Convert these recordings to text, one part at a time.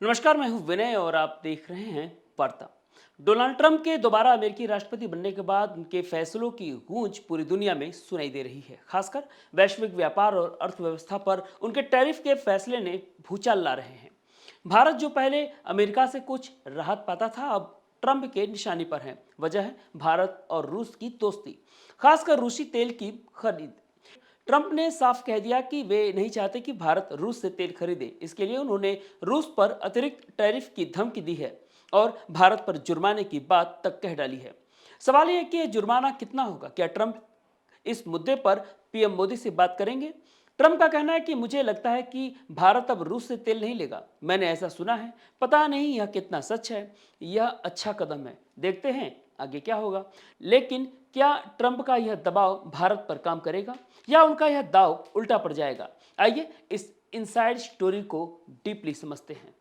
नमस्कार, मैं हूं विनय और आप देख रहे हैं वार्ता। डोनाल्ड ट्रंप के दोबारा अमेरिकी राष्ट्रपति बनने के बाद उनके फैसलों की गूंज पूरी दुनिया में सुनाई दे रही है। खासकर वैश्विक व्यापार और अर्थव्यवस्था पर उनके टैरिफ के फैसले ने भूचाल ला रहे हैं। भारत जो पहले अमेरिका से कुछ राहत पाता था, अब ट्रंप के निशाने पर है। वजह है भारत और रूस की दोस्ती, खासकर रूसी तेल की खरीद। ट्रंप ने साफ कह दिया कि वे नहीं चाहते कि भारत रूस से तेल खरीदे। इसके लिए उन्होंने रूस पर अतिरिक्त टैरिफ की धमकी दी है और भारत पर जुर्माने की बात तक कह डाली है। सवाल यह है कि यह जुर्माना कितना होगा? क्या ट्रंप इस मुद्दे पर पीएम मोदी से बात करेंगे? ट्रंप का कहना है कि मुझे लगता है कि भारत अब रूस से तेल नहीं लेगा। मैंने ऐसा सुना है, पता नहीं यह कितना सच है। यह अच्छा कदम है, देखते हैं आगे क्या होगा। लेकिन क्या ट्रंप का यह दबाव भारत पर काम करेगा या उनका यह दाव उल्टा पड़ जाएगा? आइए इस इनसाइड स्टोरी को डीपली समझते हैं।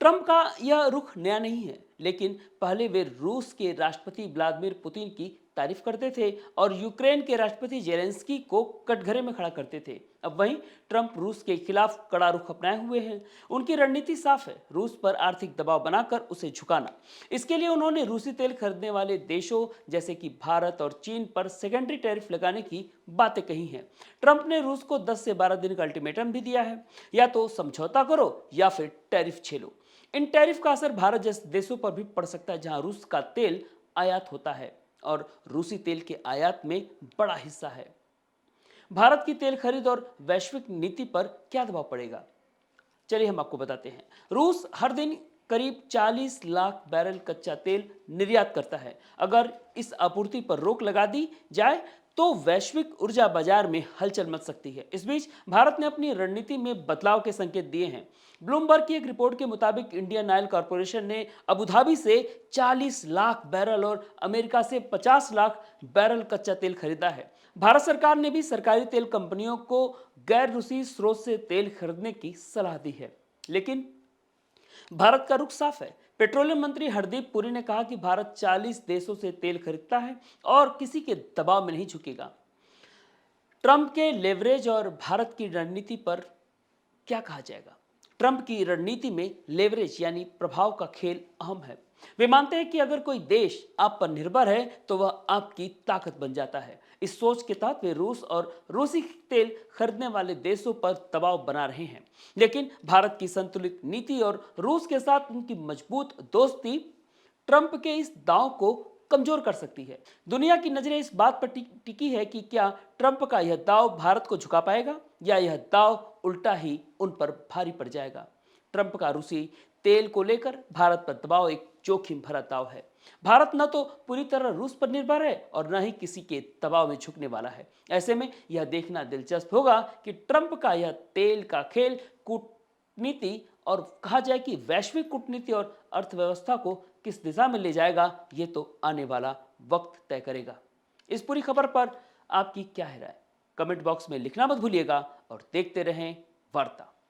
ट्रंप का यह रुख नया नहीं है, लेकिन पहले वे रूस के राष्ट्रपति व्लादिमीर पुतिन की तारीफ करते थे और यूक्रेन के राष्ट्रपति जेलेंस्की को कटघरे में खड़ा करते थे। अब वहीं ट्रंप रूस के खिलाफ कड़ा रुख अपनाए हुए हैं। उनकी रणनीति साफ है, रूस पर आर्थिक दबाव बनाकर उसे झुकाना। इसके लिए उन्होंने रूसी तेल खरीदने वाले देशों जैसे कि भारत और चीन पर सेकेंडरी टैरिफ लगाने की बातें कही हैं। ट्रंप ने रूस को 10 से 12 दिन का अल्टीमेटम भी दिया है, या तो समझौता करो या फिर टैरिफ झेलो। इन टैरिफ का असर भारत जैसे देशों पर भी पड़ सकता है, जहां रूस का तेल आयात होता है और रूसी तेल के आयात में बड़ा हिस्सा है। भारत की तेल खरीद और वैश्विक नीति पर क्या दबाव पड़ेगा, चलिए हम आपको बताते हैं। रूस हर दिन करीब 40 लाख बैरल कच्चा तेल निर्यात करता है। अगर इस आपूर्ति पर रोक लगा दी जाए तो वैश्विक ऊर्जा बाजार में हलचल मच सकती है। इस बीच भारत ने अपनी रणनीति में बदलाव के संकेत दिए हैं। ब्लूमबर्ग की एक रिपोर्ट के मुताबिक इंडियन ऑयल कॉरपोरेशन ने अबू धाबी से 40 लाख बैरल और अमेरिका से 50 लाख बैरल कच्चा तेल खरीदा है। भारत सरकार ने भी सरकारी तेल कंपनियों को गैर रूसी स्रोत से तेल खरीदने की सलाह दी है। लेकिन भारत का रुख साफ है। पेट्रोलियम मंत्री हरदीप पुरी ने कहा कि भारत 40 देशों से तेल खरीदता है और किसी के दबाव में नहीं झुकेगा। ट्रंप के लेवरेज और भारत की रणनीति पर क्या कहा जाएगा? ट्रंप की रणनीति में लेवरेज यानी प्रभाव का खेल अहम है। वे मानते हैं कि अगर कोई देश आप पर निर्भर है तो वह आपकी ताकत बन जाता है। इस सोच के तहत वे रूस और रूसी तेल खरीदने वाले देशों पर दबाव बना रहे हैं। लेकिन भारत की संतुलित नीति और रूस के साथ उनकी मजबूत दोस्ती ट्रंप के इस दांव को कमजोर कर सकती है। दुनिया की नजरें इस बात पर टिकी है कि क्या ट्रंप का यह दांव भारत को झुका पाएगा या यह दांव उल्टा ही उन पर भारी पड़ जाएगा। ट्रंप का रूसी तेल को लेकर भारत पर दबाव एक जोखिम भरा दांव है। भारत न तो पूरी तरह रूस पर निर्भर है और न ही किसी के दबाव में झुकने वाला है। ऐसे में यह देखना दिलचस्प होगा कि ट्रंप का यह तेल का खेल कूटनीति और कहा जाए कि वैश्विक कूटनीति और अर्थव्यवस्था को किस दिशा में ले जाएगा, ये तो आने वाला वक्त तय करेगा। इस पूरी खबर पर आपकी क्या है राय? कमेंट बॉक्स में लिखना मत भूलिएगा और देखते रहें वार्ता।